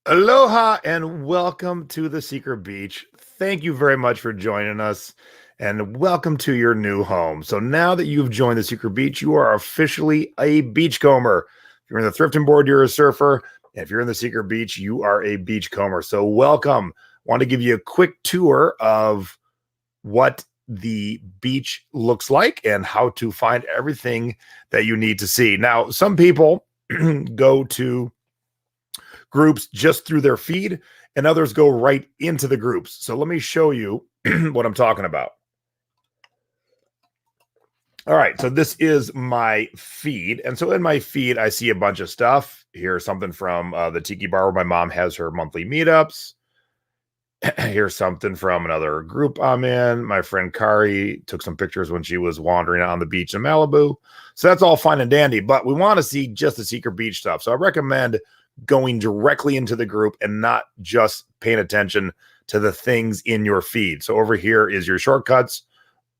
Aloha and welcome to the Secret Beach. Thank you very much for joining us and welcome to your new home. So now that you've joined the Secret Beach, you are officially a beachcomber. If you're in the thrifting board, you're a surfer. And if you're in the Secret Beach, you are a beachcomber. So welcome. Want to give you a quick tour of what the beach looks like and how to find everything that you need to see. Now, some people go to groups just through their feed, and others go right into the groups. So let me show you what I'm talking about. All right, so this is my feed. And so in my feed, I see a bunch of stuff. Here's something from the Tiki Bar where my mom has her monthly meetups. Here's something from another group I'm in. My friend Kari took some pictures when she was wandering on the beach in Malibu. So that's all fine and dandy, but we want to see just the Secret Beach stuff. So I recommend going directly into the group and not just paying attention to the things in your feed. So over here is your shortcuts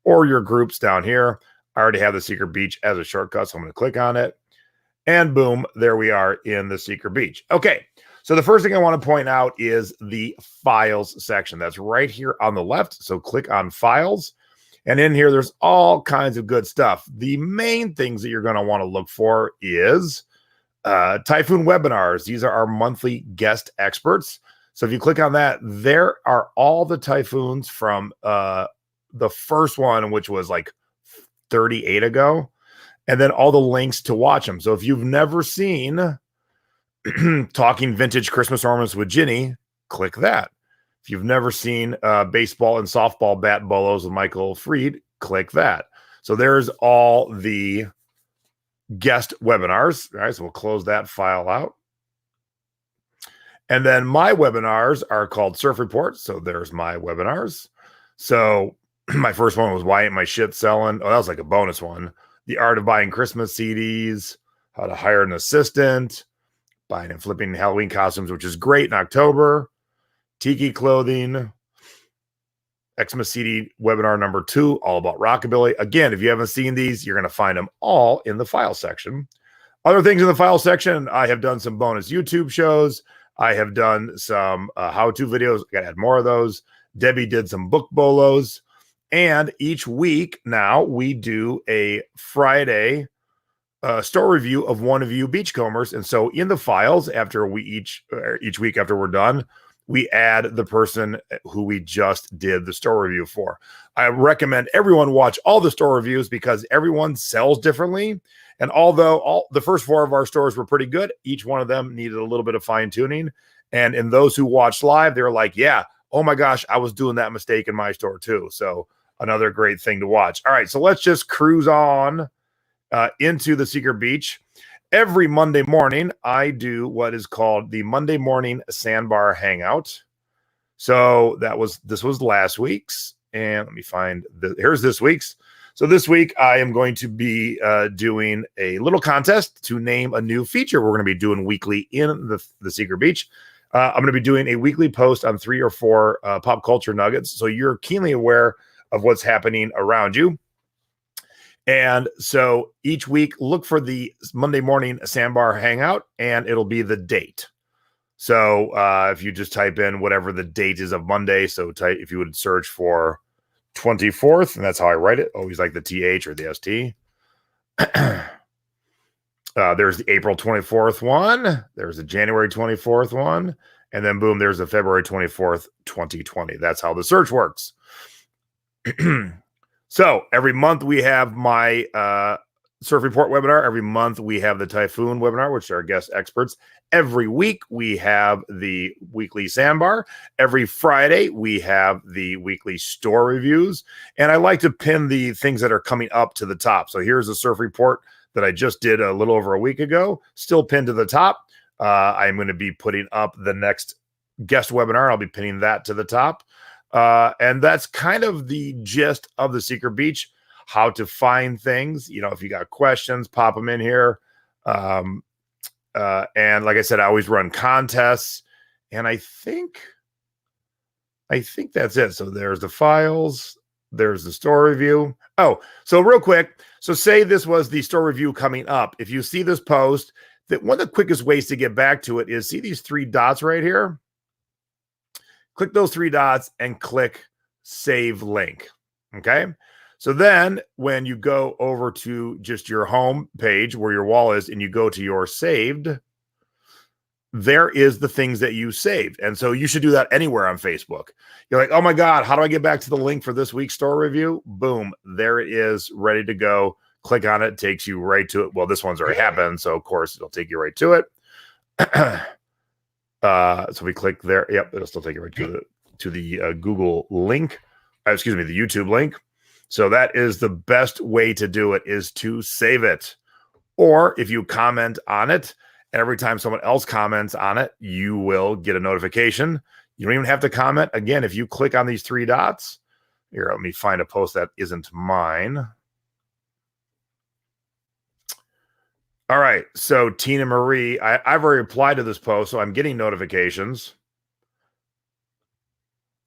or your groups down here. I already have the Secret Beach as a shortcut, so I'm going to click on it. And boom, there we are in the Secret Beach. Okay, so the first thing I want to point out is the files section. That's right here on the left. So click on files. And in here, there's all kinds of good stuff. The main things that you're going to want to look for is Typhoon webinars. These are our monthly guest experts. So if you click on that, there are all the typhoons from the first one, which was like 38 ago, and then all the links to watch them. So if you've never seen Talking Vintage Christmas Ornaments with Ginny, click that. If you've never seen baseball and softball bat bolos with Michael Freed, click that. So there's all the guest webinars. All right, so we'll close that file out. And then my webinars are called Surf Reports. So there's my webinars. So my first one was Why Ain't My Shit Selling? Oh, that was like a bonus one. The Art of Buying Christmas CDs, How to Hire an Assistant, Buying and Flipping Halloween Costumes, which is great in October, Tiki Clothing, Xmas CD webinar number 2, all about rockabilly. Again, if you haven't seen these, you're going to find them all in the file section. Other things in the file section, I have done some bonus YouTube shows. I have done some how-to videos. I got to add more of those. Debbie did some book bolos. And each week now we do a Friday store review of one of you beachcombers. And so in the files, after we each week after we're done, we add the person who we just did the store review for. I recommend everyone watch all the store reviews because everyone sells differently. And although all the first 4 of our stores were pretty good, each one of them needed a little bit of fine tuning. And in those who watched live, they were like, yeah, oh my gosh, I was doing that mistake in my store too. So another great thing to watch. All right, so let's just cruise on into the Secret Beach. Every Monday morning, I do what is called the Monday Morning Sandbar Hangout. So this was last week's, and let me find here's this week's. So this week, I am going to be doing a little contest to name a new feature we're going to be doing weekly in the Secret Beach. I'm going to be doing a weekly post on 3 or 4 pop culture nuggets, so you're keenly aware of what's happening around you. And so each week, look for the Monday Morning Sandbar Hangout, and it'll be the date. So if you just type in whatever the date is of Monday, so if you would search for 24th, and that's how I write it, always like the TH or the ST. There's the April 24th one. There's the January 24th one. And then boom, there's the February 24th, 2020. That's how the search works. So every month we have my Surf Report webinar. Every month we have the Typhoon webinar, which are guest experts. Every week we have the weekly Sandbar. Every Friday we have the weekly store reviews. And I like to pin the things that are coming up to the top. So here's a Surf Report that I just did a little over a week ago, still pinned to the top. I'm going to be putting up the next guest webinar. I'll be pinning that to the top. And that's kind of the gist of the Secret Beach, how to find things. You know, if you got questions, pop them in here. And like I said, I always run contests. And I think that's it. So there's the files. There's the store review. Oh, so real quick. So say this was the store review coming up. If you see this post, one of the quickest ways to get back to it is, see these three dots right here? Click those three dots and click save link. Okay. So then when you go over to just your home page where your wall is and you go to your saved, there is the things that you saved. And so you should do that anywhere on Facebook. You're like, oh my God, how do I get back to the link for this week's store review? Boom, there it is, ready to go. Click on it, takes you right to it. Well, this one's already happened, so of course it'll take you right to it. So we click there. Yep, it'll still take you right to the Google link. Excuse me, the YouTube link. So that is the best way to do it, is to save it. Or if you comment on it, every time someone else comments on it, you will get a notification. You don't even have to comment. Again, if you click on these three dots, here, let me find a post that isn't mine. All right, so Tina Marie, I've already replied to this post, so I'm getting notifications.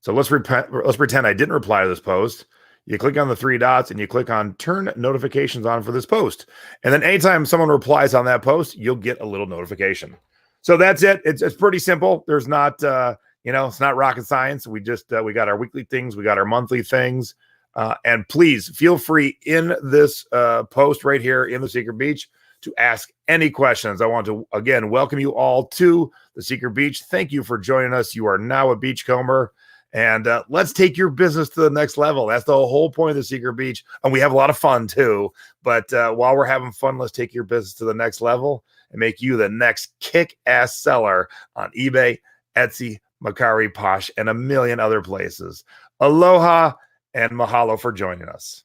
So let's pretend I didn't reply to this post. You click on the three dots and you click on turn notifications on for this post. And then anytime someone replies on that post, you'll get a little notification. So that's it. It's pretty simple. There's not, it's not rocket science. We just, we got our weekly things. We got our monthly things. And please feel free in this post right here in the Secret Beach to ask any questions. I want to, again, welcome you all to the Secret Beach. Thank you for joining us. You are now a beachcomber. And let's take your business to the next level. That's the whole point of the Secret Beach. And we have a lot of fun too. But while we're having fun, let's take your business to the next level and make you the next kick-ass seller on eBay, Etsy, Mercari, Posh, and a million other places. Aloha and mahalo for joining us.